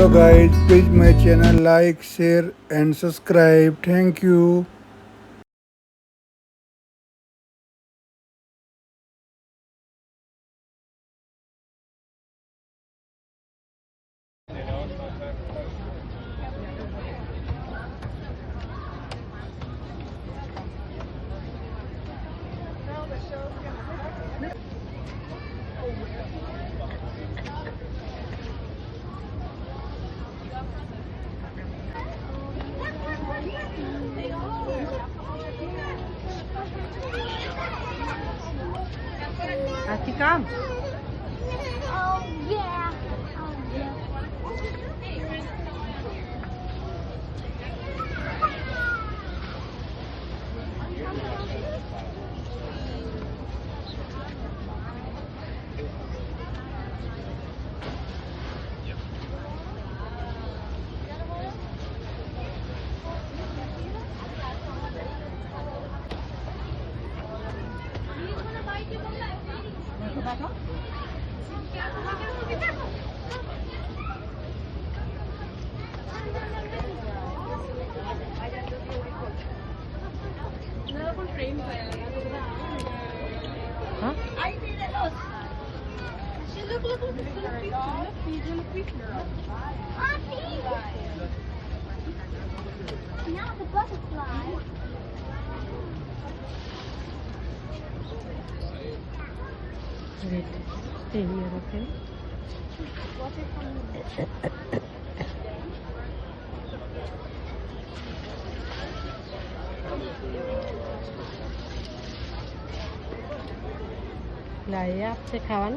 Hello guys, please my channel like, share and subscribe. Thank you. Ati come. Oh yeah. Oh yeah. Huh? I see the look. Look, it's gonna creep through. Look, he's gonna creep through. Auntie! Now the butterfly. Wait. Stay here, okay? Water coming. Layak sa kawan.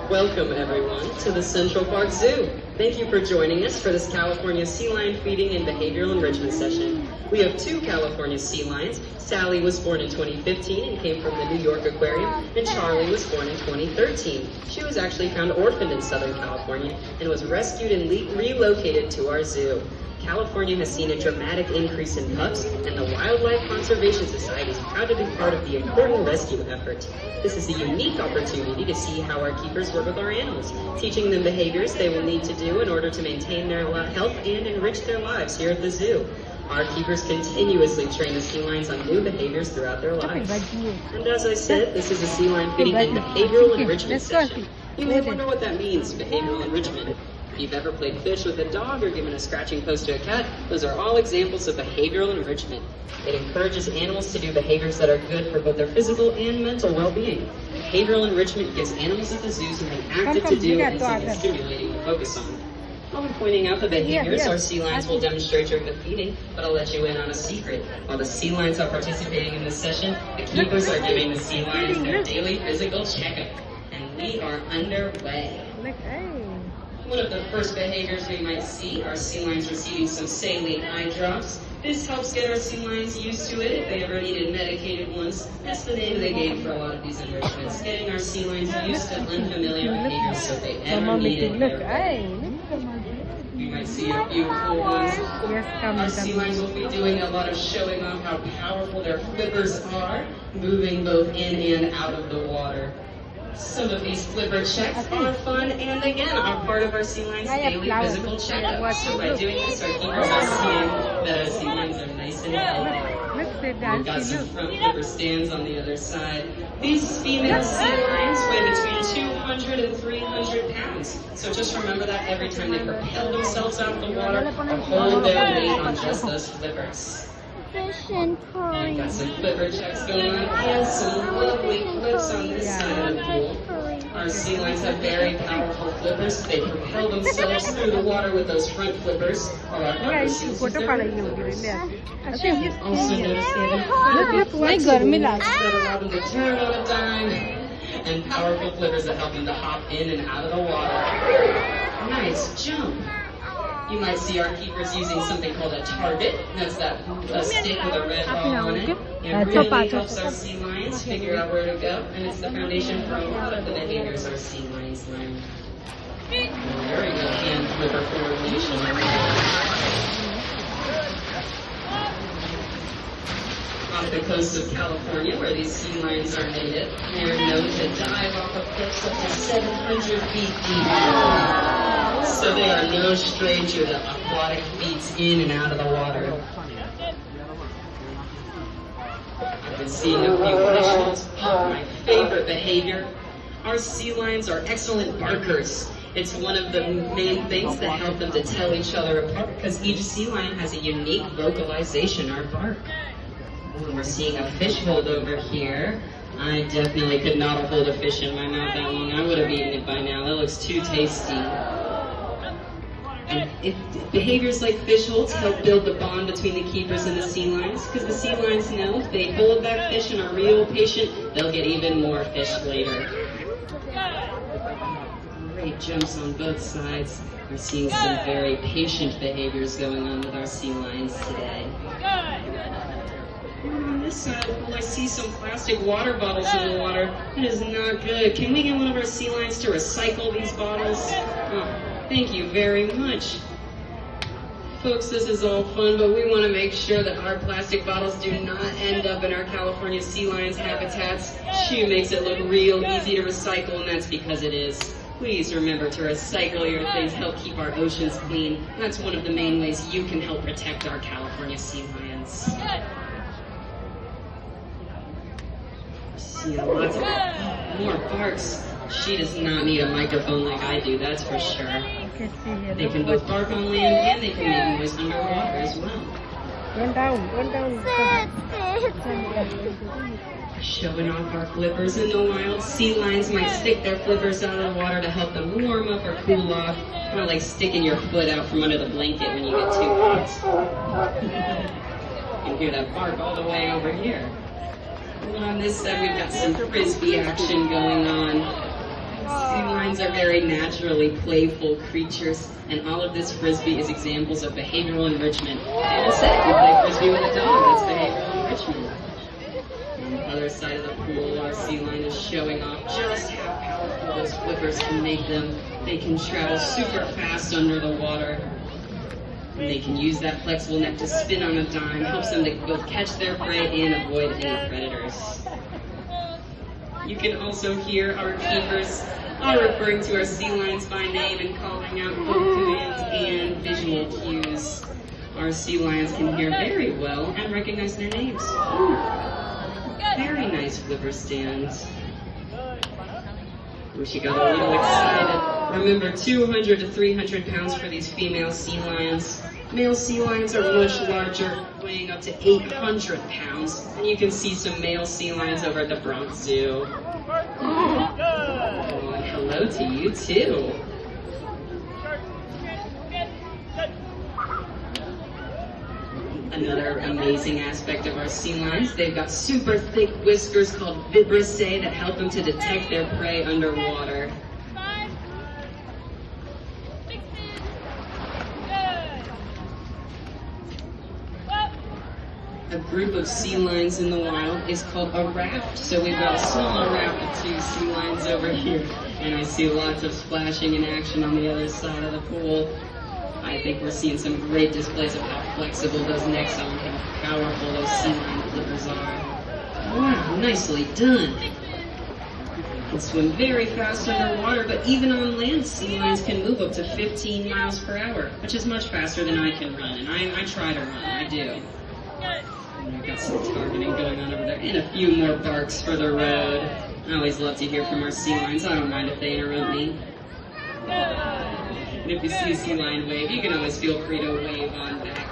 Welcome everyone to the Central Park Zoo. Thank you for joining us for this California Sea Lion Feeding and Behavioral Enrichment session. We have two California sea lions. Sally was born in 2015 and came from the New York Aquarium, and Charlie was born in 2013. She was actually found orphaned in Southern California and was rescued and relocated to our zoo. California has seen a dramatic increase in pups, and the Wildlife Conservation Society is proud to be part of the important rescue effort. This is a unique opportunity to see how our keepers work with our animals, teaching them behaviors they will need to do in order to maintain their health and enrich their lives here at the zoo. Our keepers continuously train the sea lions on new behaviors throughout their lives. And as I said, this is a sea lion feeding and behavioral enrichment session. You may wonder what that means, behavioral enrichment. If you've ever played fish with a dog or given a scratching post to a cat, those are all examples of behavioral enrichment. It encourages animals to do behaviors that are good for both their physical and mental well-being. Behavioral enrichment gives animals at the zoo something active to do and something stimulating to focus on. I'll be pointing out the behaviors our sea lions will demonstrate during the feeding, but I'll let you in on a secret. While the sea lions are participating in this session, the keepers are giving the sea lions their daily physical checkup. And we are underway. One of the first behaviors we might see are sea lions receiving some saline eye drops. This helps get our sea lions used to it if they ever needed medicated ones. That's the name they gave for a lot of these enrichments, getting our sea lions used to unfamiliar behaviors so if they ever needed it. You might see a few cool ones. Our sea lions will be doing a lot of showing off how powerful their flippers are, moving both in and out of the water. Some of these flipper checks are fun and again are part of our sea lions' daily physical checkup. So by doing this, our keepers are seeing that our sea lions are nice and healthy. We've got some front flipper stands on the other side. These female sea lions weigh between 200 and 300 pounds. So just remember that every time they propel themselves out of the water or hold their weight on just those flippers. Fish and curry. Got some flipper checks going on and some lovely flips on this side of the pool. Our sea lions have very powerful flippers. They propel themselves through the water with those front flippers. While our upper seals use their rear flippers. Also notice they have incredibly flexible wings that allow them to turn on a dime, and powerful flippers that help them to hop in and out of the water. Nice jump. You might see our keepers using something called a target. That's that stick with a red ball on it. It really helps our sea lions figure out where to go, and it's the foundation for a lot of the behaviors our sea lions learn. Very good hand flipper coordination. Off the coast of California, where these sea lions are native, they're known to dive off of cliffs up to 700 feet deep. So they are no stranger to aquatic feats in and out of the water. I've been seeing a few visuals. Oh, my favorite behavior. Our sea lions are excellent barkers. It's one of the main things that help them to tell each other apart, because each sea lion has a unique vocalization or bark. We're seeing a fish hold over here. I definitely could not hold a fish in my mouth that long. I would have eaten it by now. That looks too tasty. And behaviors like fish holds help build the bond between the keepers and the sea lions, because the sea lions know if they hold that fish and are real patient, they'll get even more fish later. Great jumps on both sides. We're seeing some very patient behaviors going on with our sea lions today. On this side, well, I see some plastic water bottles in the water. That is not good. Can we get one of our sea lions to recycle these bottles? Oh, thank you very much. Folks, this is all fun, but we want to make sure that our plastic bottles do not end up in our California sea lions habitats. She makes it look real easy to recycle, and that's because it is. Please remember to recycle your things, help keep our oceans clean. That's one of the main ways you can help protect our California sea lions. See lots of more barks. She does not need a microphone like I do, that's for sure. They can both bark on land and they can make noise underwater as well. Run down. Showing off our flippers in the wild. Sea lions might stick their flippers out of the water to help them warm up or cool off. Kind of like sticking your foot out from under the blanket when you get too hot. You can hear that bark all the way over here. On this side, we've got some frisbee action going on. Sea lions are very naturally playful creatures, and all of this frisbee is examples of behavioral enrichment. And said, if you play frisbee with a dog, that's behavioral enrichment. On the other side of the pool, our sea lion is showing off just how powerful those flippers can make them. They can travel super fast under the water. And they can use that flexible neck to spin on a dime, helps them to both catch their prey and avoid any predators. You can also hear our keepers are referring to our sea lions by name and calling out both commands and visual cues. Our sea lions can hear very well and recognize their names. Ooh, very nice flipper stands. Wish you got a little excited. Remember, 200 to 300 pounds for these female sea lions. Male sea lions are much larger, weighing up to 800 pounds. And you can see some male sea lions over at the Bronx Zoo. Oh, and hello to you too. Another amazing aspect of our sea lions, they've got super thick whiskers called vibrissae that help them to detect their prey underwater. A group of sea lions in the wild is called a raft. So we've got a smaller raft of 2 sea lions over here. And I see lots of splashing and action on the other side of the pool. I think we're seeing some great displays of how flexible those necks are and how powerful those sea lion flippers are. Wow, nicely done. They can swim very fast underwater, but even on land, sea lions can move up to 15 miles per hour, which is much faster than I can run. And I try to run, I do. And I've got some targeting going on over there, and a few more barks for the road. I always love to hear from our sea lions. I don't mind if they interrupt me. And if you see a sea lion wave, you can always feel free to wave on back.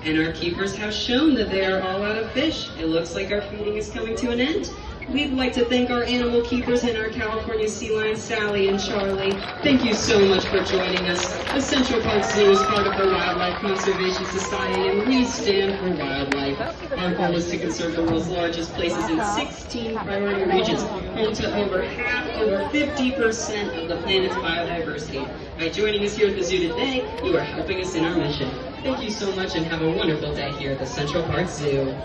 And our keepers have shown that they are all out of fish. It looks like our feeding is coming to an end. We'd like to thank our animal keepers and our California sea lions, Sally and Charlie. Thank you so much for joining us. The Central Park Zoo is part of the Wildlife Conservation Society, and we stand for wildlife. Our goal is to conserve the world's largest places in 16 priority regions, home to over 50% of the planet's biodiversity. By joining us here at the zoo today, you are helping us in our mission. Thank you so much and have a wonderful day here at the Central Park Zoo.